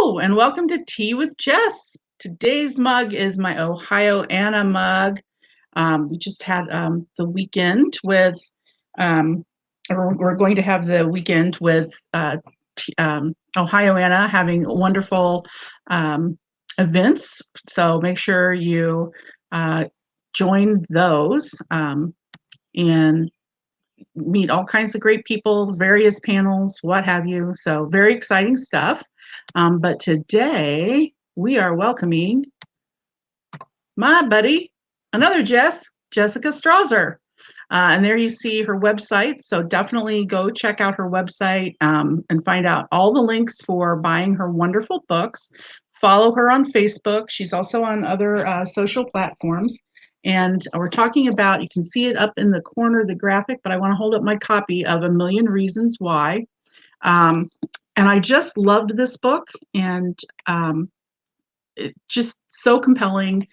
Hello, and welcome to Tea with Jess. Today's mug is my Ohio Anna mug. We just had the weekend with, or we're going to have the weekend with Ohio Anna having wonderful events. So make sure you join those and meet all kinds of great people, various panels, what have you. So very exciting stuff. But today we are welcoming my buddy, another Jess, Jessica Strawser. And there you see her website. So definitely go check out her website and find out all the links for buying her wonderful books. Follow her on Facebook. She's also on other social platforms. And we're talking about, you can see it up in the corner of the graphic, but I want to hold up my copy of A Million Reasons Why. And I just loved this book, and it just so compelling,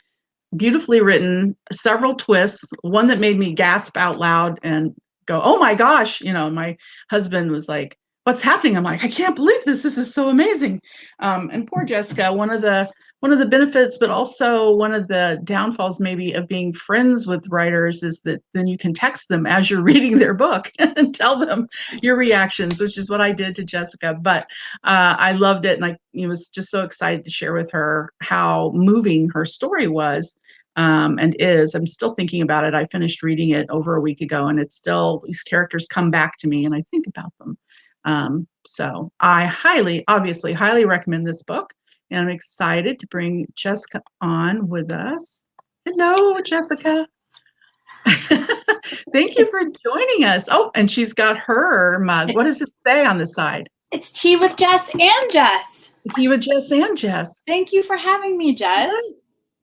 beautifully written, several twists, one that made me gasp out loud and go, oh my gosh, my husband was like, what's happening? I'm like, I can't believe this. This is so amazing. And poor Jessica, one of the benefits, but also one of the downfalls maybe of being friends with writers is that then you can text them as you're reading their book and tell them your reactions, which is what I did to Jessica. But I loved it, and I was just so excited to share with her how moving her story was. And is. I'm still thinking about it. I finished reading it over a week ago, and it's still, these characters come back to me and I think about them. So I obviously highly recommend this book, and I'm excited to bring Jessica on with us. Hello, Jessica. Thank you for joining us. Oh, and she's got her mug. What does it say on the side? It's Tea with Jess and Jess. Tea with Jess and Jess. Thank you for having me, Jess. Yes.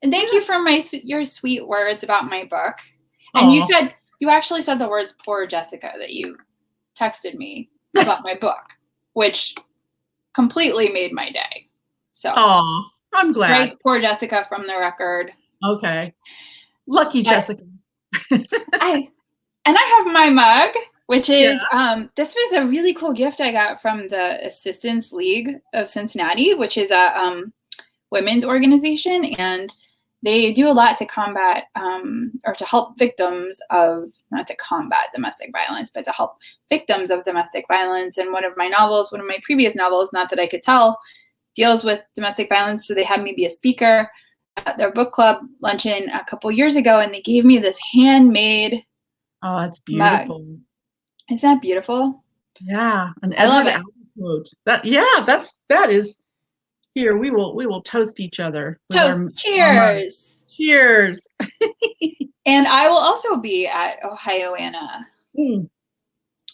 And thank you for your sweet words about my book. And you actually said the words poor Jessica that you texted me about my book, which completely made my day. So I'm glad. Strike poor Jessica from the record. Okay. Lucky Jessica. I have my mug, which is this was a really cool gift I got from the Assistance League of Cincinnati, which is a women's organization, and they do a lot to combat or to help victims of, not to combat domestic violence, but to help victims of domestic violence. And one of my previous novels, Not That I Could Tell, deals with domestic violence. So they had me be a speaker at their book club luncheon a couple years ago, and they gave me this handmade that's beautiful mug. Isn't that beautiful? Yeah. I love it. Quote. That is. Here, we will toast each other. Toast. Cheers. Cheers. And I will also be at Ohio Anna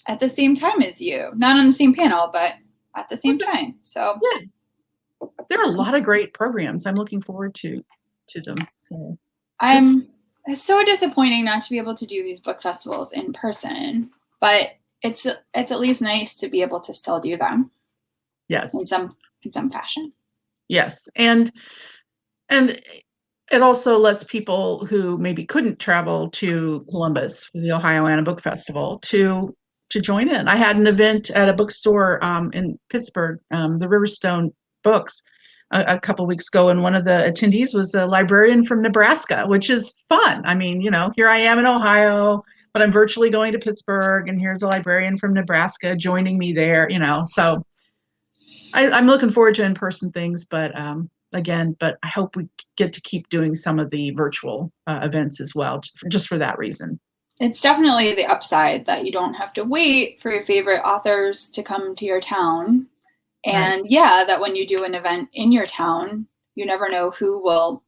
at the same time as you. Not on the same panel, but at the same time. So yeah. There are a lot of great programs. I'm looking forward to them. So it's so disappointing not to be able to do these book festivals in person, but it's at least nice to be able to still do them. Yes. In some fashion. Yes. And it also lets people who maybe couldn't travel to Columbus for the Ohio Anna Book Festival to join in. I had an event at a bookstore in Pittsburgh, the Riverstone Books, a couple weeks ago, and one of the attendees was a librarian from Nebraska, which is fun. I mean, here I am in Ohio, but I'm virtually going to Pittsburgh, and here's a librarian from Nebraska joining me there, so I'm looking forward to in-person things, but I hope we get to keep doing some of the virtual events as well, just for that reason. It's definitely the upside that you don't have to wait for your favorite authors to come to your town. And right. That when you do an event in your town, you never know who will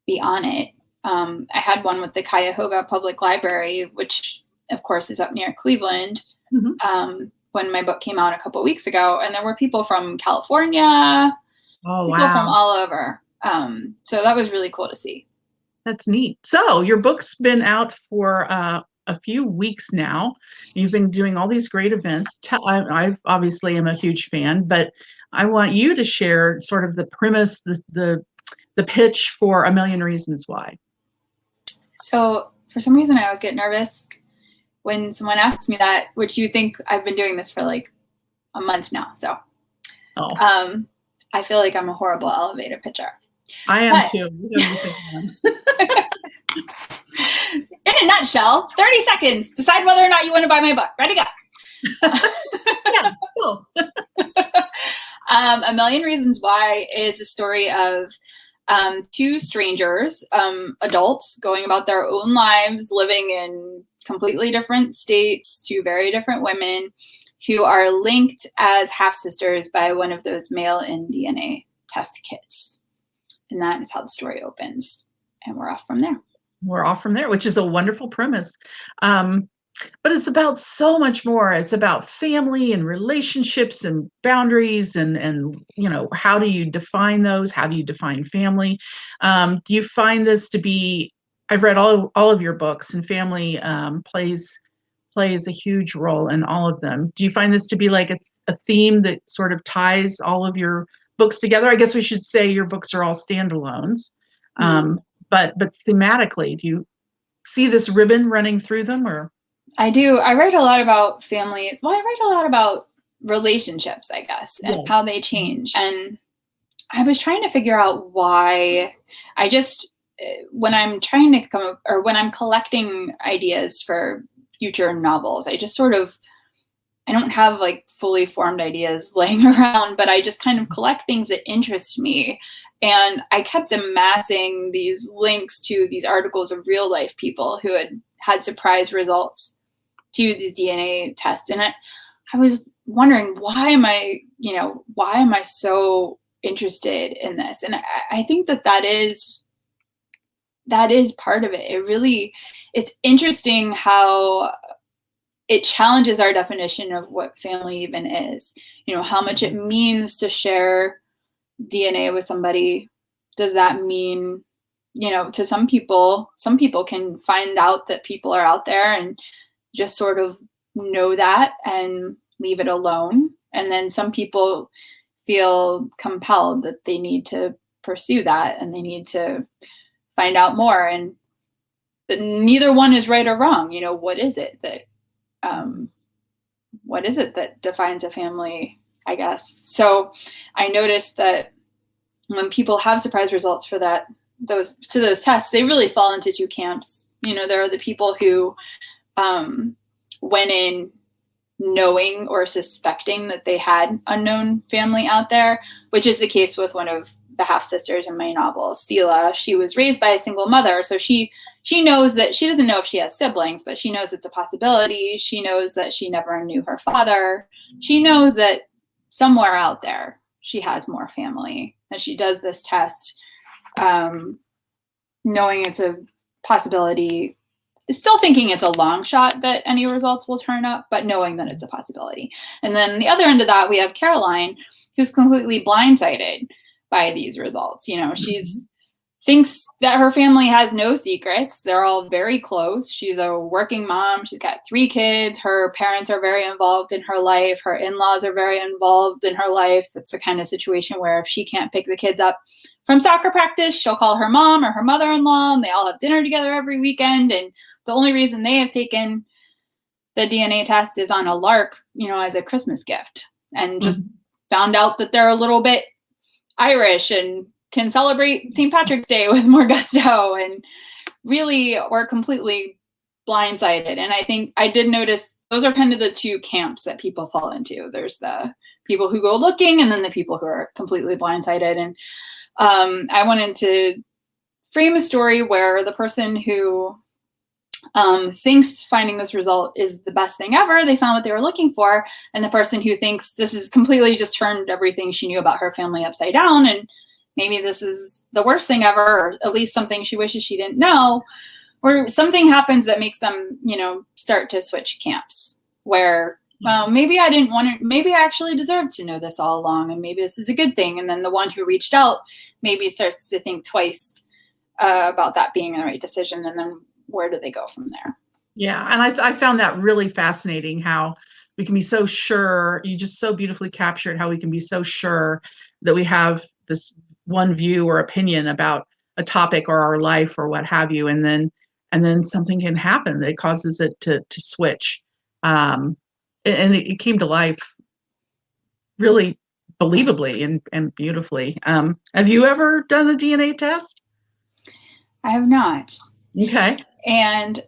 be on it. I had one with the Cuyahoga Public Library, which of course is up near Cleveland. Mm-hmm. When my book came out a couple of weeks ago, and there were people from California, people from all over. So that was really cool to see. That's neat. So your book's been out for a few weeks now. You've been doing all these great events. I obviously am a huge fan, but I want you to share sort of the premise, the pitch for A Million Reasons Why. So for some reason, I always get nervous when someone asks me that, which you think I've been doing this for like a month now. So I feel like I'm a horrible elevator pitcher. I am too. We have the same one. In a nutshell, 30 seconds. Decide whether or not you want to buy my book. Ready, go. Yeah, cool. A Million Reasons Why is a story of two strangers, adults, going about their own lives, living in completely different states, two very different women who are linked as half-sisters by one of those mail-in DNA test kits. And that is how the story opens. And we're off from there. We're off from there, which is a wonderful premise. But it's about so much more. It's about family and relationships and boundaries and you know, how do you define those? How do you define family? Do you find this to be, I've read all of your books, and family plays a huge role in all of them. Do you find this to be like a theme that sort of ties all of your books together? I guess we should say your books are all standalones. But thematically, do you see this ribbon running through them, or? I do. I write a lot about family. Well, I write a lot about relationships, I guess, and how they change. And I was trying to figure out why when I'm trying to come up, or when I'm collecting ideas for future novels, I don't have like fully formed ideas laying around, but I just kind of collect things that interest me. And I kept amassing these links to these articles of real life people who had surprise results to these DNA tests. And I was wondering, why am I so interested in this? And I think that is part of it. It's interesting how it challenges our definition of what family even is. You know, how much it means to share DNA with somebody. Does that mean, you know, to some people can find out that people are out there and just sort of know that and leave it alone. And then some people feel compelled that they need to pursue that and they need to find out more. And neither one is right or wrong. You know, what is it that defines a family, I guess? So I noticed that when people have surprise results for those tests, they really fall into two camps. You know, there are the people who went in knowing or suspecting that they had unknown family out there, which is the case with one of the half sisters in my novel, Stila. She was raised by a single mother, so she knows that she doesn't know if she has siblings, but she knows it's a possibility. She knows that she never knew her father. She knows that somewhere out there she has more family, and she does this test knowing it's a possibility, still thinking it's a long shot that any results will turn up, but knowing that it's a possibility. And then the other end of that, we have Caroline, who's completely blindsided by these results. You know, thinks that her family has no secrets. They're all very close. She's a working mom. She's got 3 kids. Her parents are very involved in her life. Her in-laws are very involved in her life. It's the kind of situation where if she can't pick the kids up from soccer practice, she'll call her mom or her mother-in-law, and they all have dinner together every weekend. And the only reason they have taken the DNA test is on a lark, you know, as a Christmas gift, and just found out that they're a little bit Irish and can celebrate St. Patrick's Day with more gusto, and really were completely blindsided. And I think I did notice those are kind of the two camps that people fall into. There's the people who go looking, and then the people who are completely blindsided. And I wanted to frame a story where the person who thinks finding this result is the best thing ever, they found what they were looking for, and the person who thinks this is completely just turned everything she knew about her family upside down, and maybe this is the worst thing ever, or at least something she wishes she didn't know, or something happens that makes them, you know, start to switch camps where, well, maybe I didn't want to, maybe I actually deserved to know this all along, and maybe this is a good thing. And then the one who reached out maybe starts to think twice about that being the right decision. And then where do they go from there? Yeah. And I found that really fascinating, how we can be so sure. You just so beautifully captured how we can be so sure that we have this one view or opinion about a topic or our life or what have you. And then something can happen that causes it to switch. And it came to life really believably and beautifully. Have you ever done a DNA test? I have not. Okay. And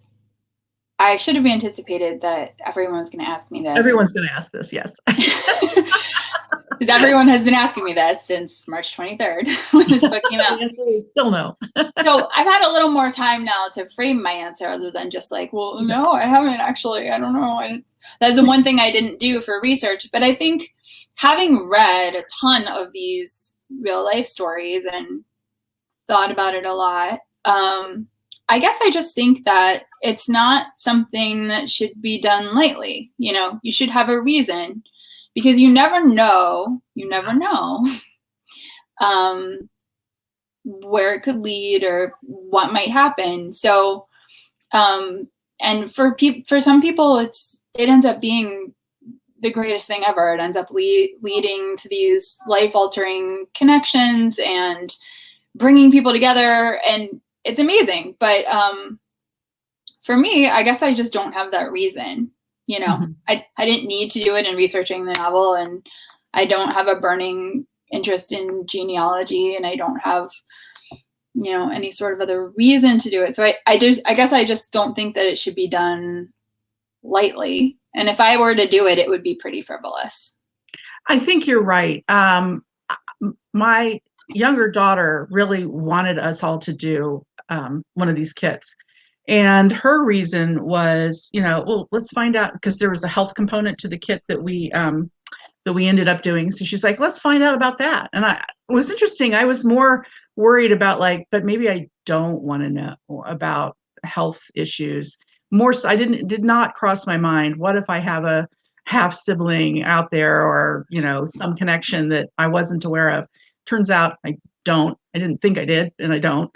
I should have anticipated that everyone was going to ask me this. Everyone's going to ask this, yes. Because everyone has been asking me this since March 23rd when this book came out. The answer is still no. So I've had a little more time now to frame my answer other than just like, well, no, I haven't actually. I don't know. That's the one thing I didn't do for research. But I think having read a ton of these real life stories and thought about it a lot, I guess I just think that it's not something that should be done lightly. You know, you should have a reason, because you never know where it could lead or what might happen. So, and for some people, it ends up being the greatest thing ever. It ends up leading to these life-altering connections and bringing people together, and it's amazing. But for me, I guess I just don't have that reason. You know, I didn't need to do it in researching the novel, and I don't have a burning interest in genealogy, and I don't have, you know, any sort of other reason to do it. So I guess I just don't think that it should be done lightly. And if I were to do it, it would be pretty frivolous. I think you're right. My younger daughter really wanted us all to do one of these kits. And her reason was, you know, well, let's find out, because there was a health component to the kit that we ended up doing. So she's like, let's find out about that. And it was interesting. I was more worried about like, but maybe I don't want to know about health issues. More so, did not cross my mind. What if I have a half sibling out there, or, you know, some connection that I wasn't aware of? Turns out I don't. I didn't think I did, and I don't.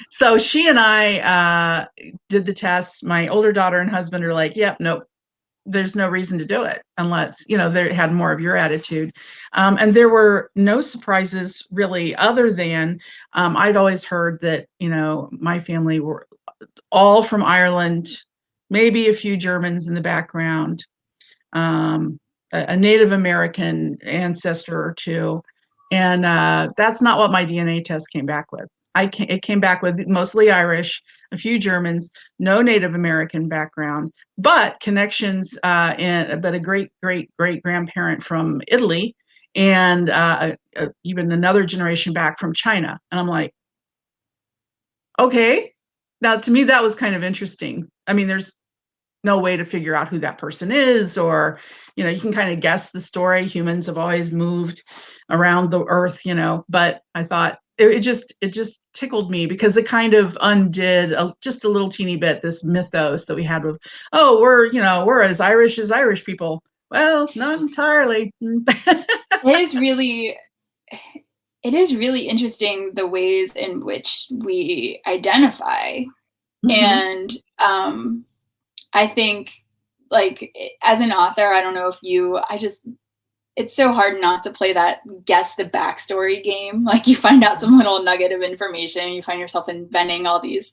So she and I did the tests. My older daughter and husband are like, yep, nope, there's no reason to do it unless, you know, they had more of your attitude. And there were no surprises really, other than I'd always heard that, you know, my family were all from Ireland, maybe a few Germans in the background, a Native American ancestor or two. And that's not what my DNA test came back with. It came back with mostly Irish, a few Germans, no Native American background, but connections, but a great grandparent from Italy, and even another generation back from China. And I'm like, okay. Now, to me, that was kind of interesting. I mean, there's no way to figure out who that person is, or, you know, you can kind of guess the story. Humans have always moved around the earth, you know, but I thought it just tickled me, because it kind of undid just a little teeny bit this mythos that we had with, oh, we're as Irish people. Well, not entirely. It is really interesting the ways in which we identify. And I think, like, as an author, I don't know if it's so hard not to play that guess the backstory game. Like, you find out some little nugget of information, and you find yourself inventing all these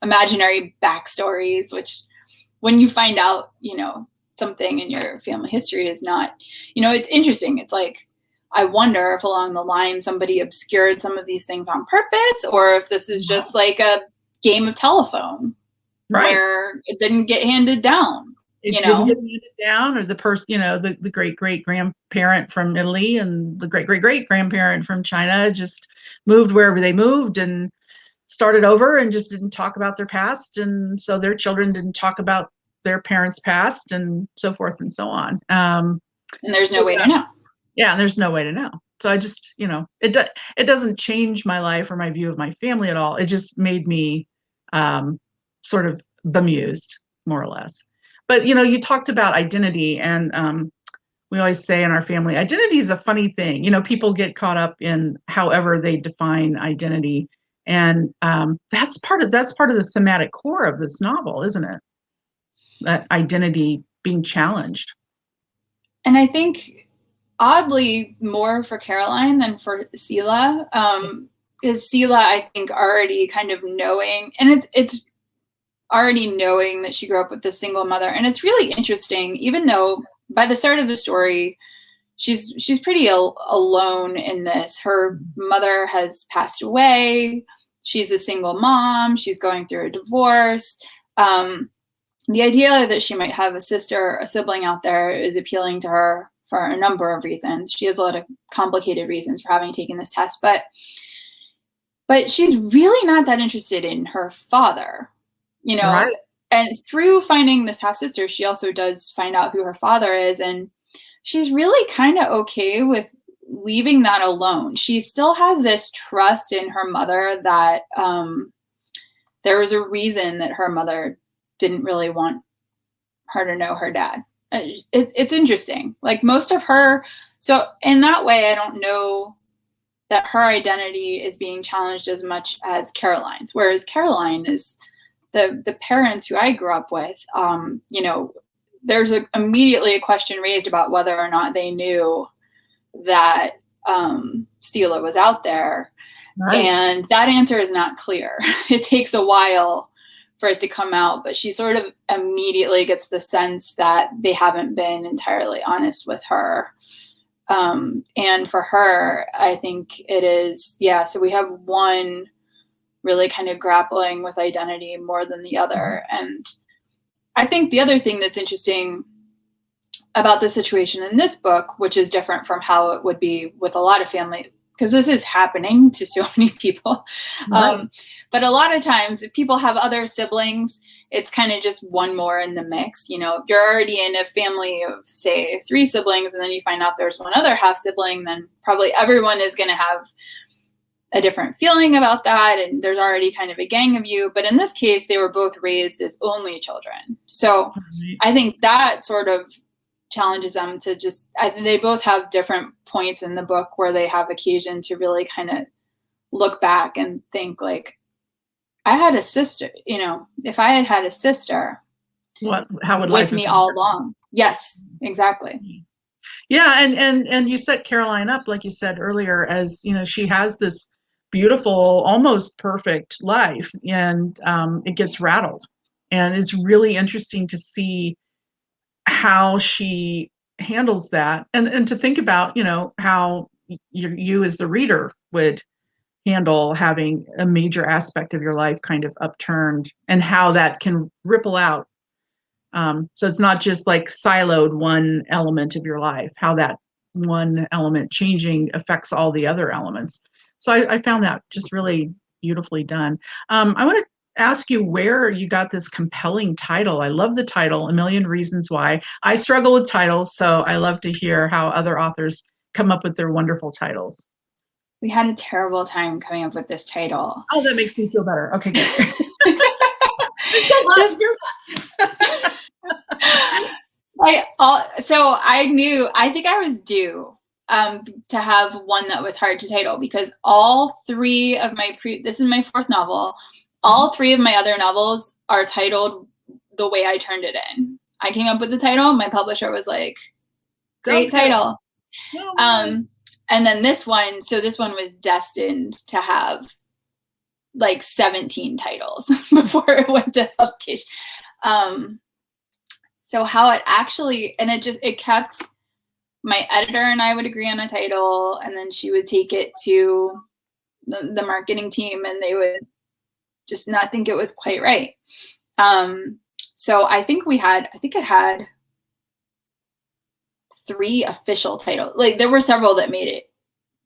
imaginary backstories, which, when you find out, you know, something in your family history is not, you know, it's interesting. It's like, I wonder if along the line somebody obscured some of these things on purpose, or if this is just like a game of telephone, right, where it didn't get handed down. It didn't get handed down, or the person, you know, the great grandparent from Italy and the great grandparent from China just moved wherever they moved and started over and just didn't talk about their past, and so their children didn't talk about their parents' past, and so forth and so on. And there's no way to know. Yeah, there's no way to know. So I just, you know, it doesn't change my life or my view of my family at all. It just made me sort of bemused, more or less. But, you know, you talked about identity, and we always say in our family, identity is a funny thing. You know, people get caught up in however they define identity, and that's part of the thematic core of this novel, isn't it? That identity being challenged. And I think, oddly, more for Caroline than for Selah, is Selah, I think, already kind of knowing, and it's already knowing that she grew up with this single mother. And it's really interesting, even though by the start of the story, she's pretty alone in this. Her mother has passed away. She's a single mom. She's going through a divorce. The idea that she might have a sibling out there is appealing to her for a number of reasons. She has a lot of complicated reasons for having taken this test, but she's really not that interested in her father, you know. Right. And through finding this half sister, she also does find out who her father is, and she's really kind of okay with leaving that alone. She still has this trust in her mother that there was a reason that her mother didn't really want her to know her dad. It's interesting. Like most of her, so in that way, I don't know that her identity is being challenged as much as Caroline's, whereas Caroline is the parents who I grew up with, you know, there's immediately a question raised about whether or not they knew that Stila was out there. Right. And that answer is not clear. It takes a while for it to come out, but she sort of immediately gets the sense that they haven't been entirely honest with her. And for her, I think it is, yeah, so we have one really kind of grappling with identity more than the other. And I think the other thing that's interesting about the situation in this book, which is different from how it would be with a lot of families, because this is happening to so many people. Right. But a lot of times if people have other siblings, it's kind of just one more in the mix. You know, if you're already in a family of, say, 3 siblings, and then you find out there's one other half sibling, then probably everyone is going to have a different feeling about that. And there's already kind of a gang of you. But in this case, they were both raised as only children. So I think that sort of challenges them to just, I think they both have different points in the book where they have occasion to really kind of look back and think like, I had a sister, you know, if I had had a sister, how would life with me all along? Yes, exactly. Yeah. And you set Caroline up, like you said earlier, as, you know, she has this beautiful, almost perfect life, and it gets rattled. And it's really interesting to see how she handles that, and to think about, you know, how you as the reader would handle having a major aspect of your life kind of upturned, and how that can ripple out. So it's not just like siloed one element of your life, how that one element changing affects all the other elements. So I found that just really beautifully done. I want to ask you where you got this compelling title. I love the title, A Million Reasons Why. I struggle with titles, so I love to hear how other authors come up with their wonderful titles. We had a terrible time coming up with this title. Oh, that makes me feel better. Okay, good. I'm so glad to hear that. I think I was due to have one that was hard to title, because all 3 of my this is my 4th novel. All 3 of my other novels are titled the way I turned it in. I came up with the title. My publisher was like, great title. And then this one was destined to have like 17 titles before it went to publication. So how it actually, and it kept, my editor and I would agree on a title, and then she would take it to the marketing team, and they would just not think it was quite right. So I think it had 3 official titles. Like there were several that made it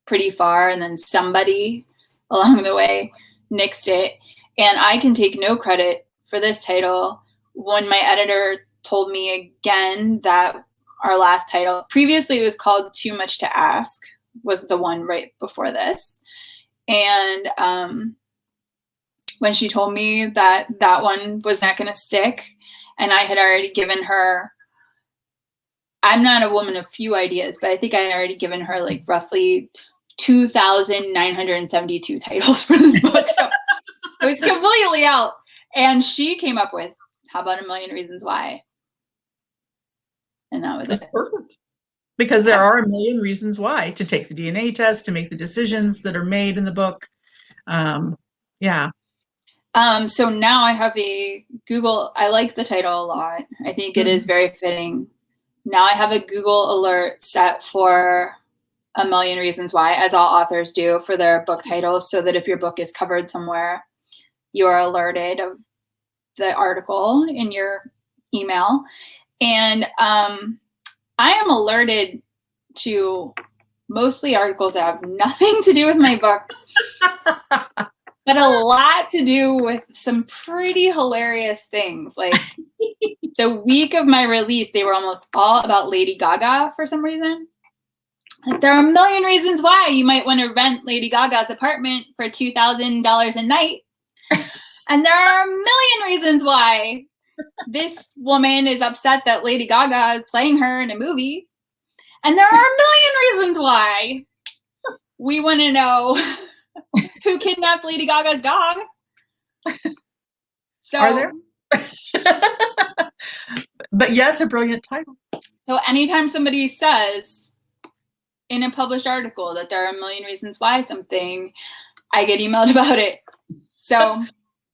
pretty far, and then somebody along the way nixed it. And I can take no credit for this title. When my editor told me again that our last title, previously it was called Too Much to Ask, was the one right before this. And when she told me that that one was not going to stick, and I had already given her, I'm not a woman of few ideas, but I think I had already given her like roughly 2,972 titles for this book. So it was completely out. And she came up with, how about A Million Reasons Why? And that was That's perfect. Because there are a million reasons why to take the DNA test, to make the decisions that are made in the book. Yeah. So now I have a Google, I like the title a lot. I think it is very fitting now I have a Google alert set for A Million Reasons Why, as all authors do for their book titles, so that if your book is covered somewhere, you are alerted of the article in your email. And I am alerted to mostly articles that have nothing to do with my book, but a lot to do with some pretty hilarious things. Like the week of my release, they were almost all about Lady Gaga for some reason. Like, there are a million reasons why you might want to rent Lady Gaga's apartment for $2,000 a night. And there are a million reasons why this woman is upset that Lady Gaga is playing her in a movie. And there are a million reasons why we want to know who kidnapped Lady Gaga's dog. So, are there? But yeah, it's a brilliant title. So anytime somebody says in a published article that there are a million reasons why something, I get emailed about it. So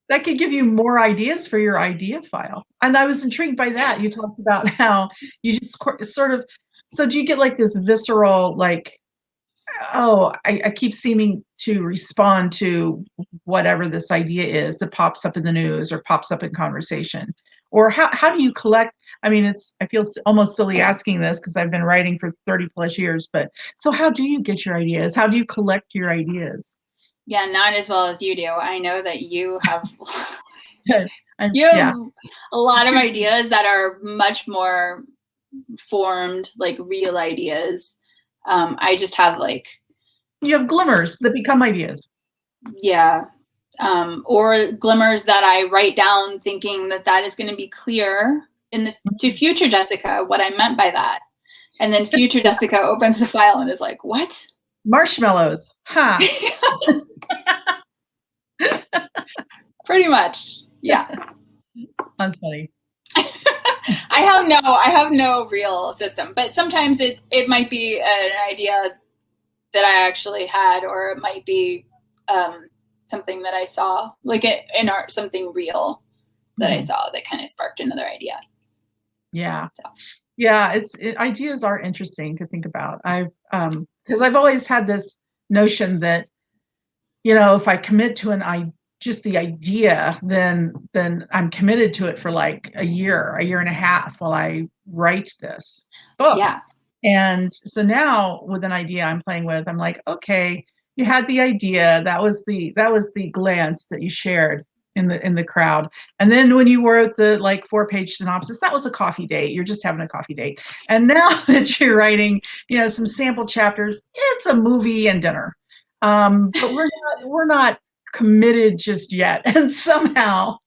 that could give you more ideas for your idea file. And I was intrigued by that. You talked about how you just sort of, so do you get like this visceral, like, oh, I keep seeming to respond to whatever this idea is that pops up in the news or pops up in conversation? Or how do you collect? I mean, I feel almost silly asking this because I've been writing for 30 plus years, but so how do you get your ideas? How do you collect your ideas? Yeah, not as well as you do. I know that you have a lot of ideas that are much more formed, like real ideas. I just have like, you have glimmers that become ideas. Yeah. Or glimmers that I write down thinking that is going to be clear to future Jessica what I meant by that. And then future Jessica opens the file and is like, what? Marshmallows. Huh. Pretty much. Yeah. That's funny. I have no real system, but sometimes it might be an idea that I actually had, or it might be something that I saw, like in art, something real that I saw that kind of sparked another idea. Yeah. So. Yeah, ideas are interesting to think about. Because I've always had this notion that, if I commit to just the idea, then I'm committed to it for like a year and a half while I write this book. Yeah. And so now with an idea I'm playing with, I'm like, okay, you had the idea. That was the glance that you shared in the crowd. And then when you wrote the like 4-page synopsis, that was a coffee date. You're just having a coffee date. And now that you're writing, some sample chapters, it's a movie and dinner. But we're not committed just yet. And somehow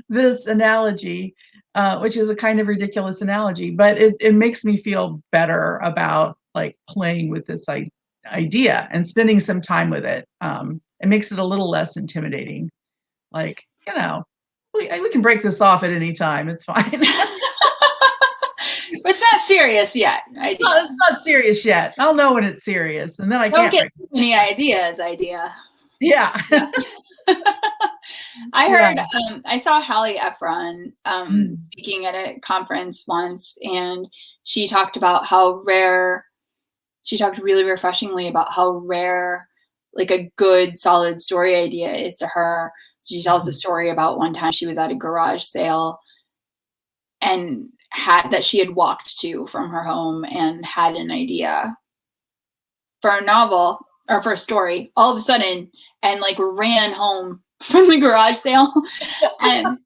this analogy, which is a kind of ridiculous analogy, but it makes me feel better about like playing with this idea and spending some time with it. It makes it a little less intimidating. Like, we can break this off at any time. It's fine. It's not serious yet. No, it's not serious yet. I'll know when it's serious, and then I don't get too many ideas. Yeah. I heard. I saw Hallie Efron speaking at a conference once, and she talked about how rare. She talked really refreshingly about how rare, like a good, solid story idea is to her. She tells a story about one time she was at a garage sale, and that she had walked to from her home and had an idea for a novel or for a story all of a sudden, and like ran home from the garage sale. And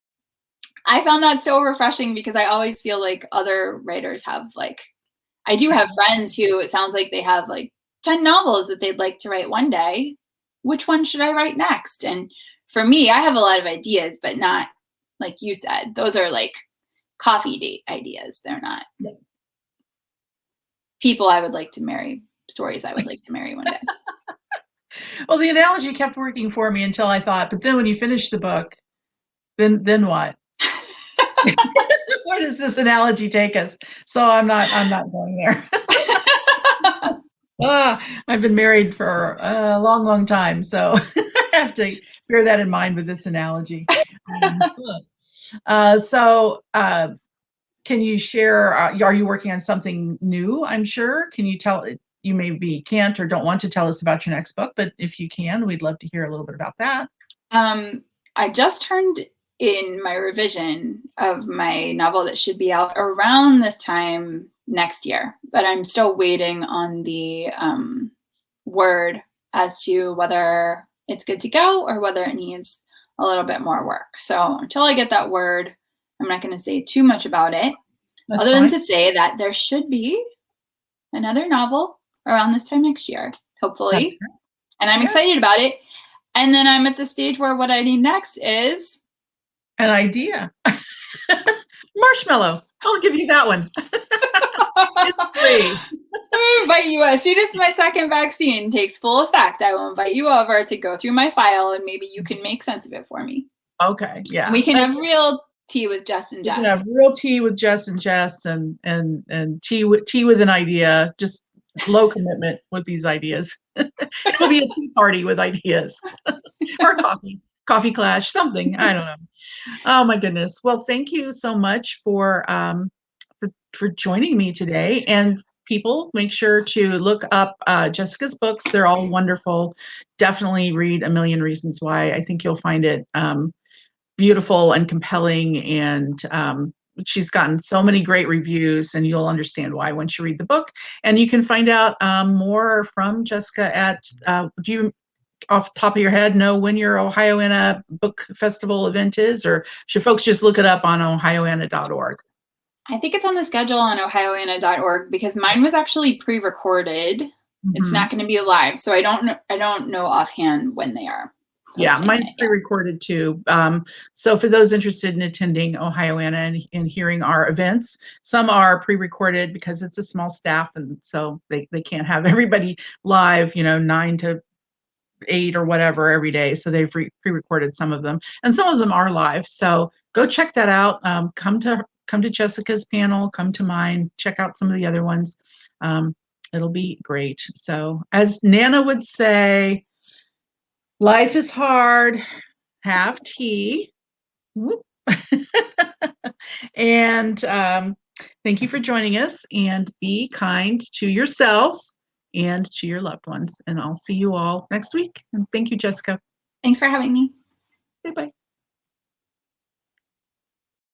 I found that so refreshing because I always feel like other writers have I do have friends who it sounds like they have like 10 novels that they'd like to write one day. Which one should I write next? And for me, I have a lot of ideas, but not like you said. Those are like coffee date ideas. They're not people I would like to marry, stories I would like to marry one day. Well, the analogy kept working for me until I thought, but then when you finish the book, then what? Where does this analogy take us? So I'm not going there. I've been married for a long, long time, so I have to bear that in mind with this analogy. Can you share, are you working on something new, I'm sure? Can you tell, you maybe can't or don't want to tell us about your next book, but if you can, we'd love to hear a little bit about that. I just turned in my revision of my novel that should be out around this time next year, but I'm still waiting on the word as to whether it's good to go or whether it needs a little bit more work. So until I get that word, I'm not going to say too much about it, That's other fine. than to say that there should be another novel around this time next year, hopefully. And I'm excited about it. And then I'm at the stage where what I need next is an idea. Marshmallow. I'll give you that one. It's free. I invite you, as soon as my second vaccine takes full effect, I will invite you over to go through my file and maybe you can make sense of it for me. Okay, yeah. We can have real tea with Jess and Jess. We can have real tea with Jess and Jess and tea with an idea, just low commitment with these ideas. It'll be a tea party with ideas. Or coffee clash, something. I don't know. Oh my goodness. Well, thank you so much for joining me today. And people, make sure to look up Jessica's books. They're all wonderful. Definitely read A Million Reasons Why. I think you'll find it beautiful and compelling, and she's gotten so many great reviews, and you'll understand why once you read the book. And you can find out more from Jessica at, do you, off the top of your head, know when your Ohioana Book Festival event is, or should folks just look it up on ohioana.org? I think it's on the schedule on ohioana.org because mine was actually pre-recorded. Mm-hmm. It's not going to be live, so I don't know offhand when they are. Yeah, mine's pre-recorded too. So for those interested in attending Ohioana and hearing our events, some are pre-recorded because it's a small staff, and so they can't have everybody live, 9 to 8 or whatever every day. So they've pre-recorded some of them, and some of them are live. So go check that out. Come to Jessica's panel, come to mine, check out some of the other ones. It'll be great. So as Nana would say, life is hard, have tea. And thank you for joining us, and be kind to yourselves and to your loved ones. And I'll see you all next week. And thank you, Jessica. Thanks for having me.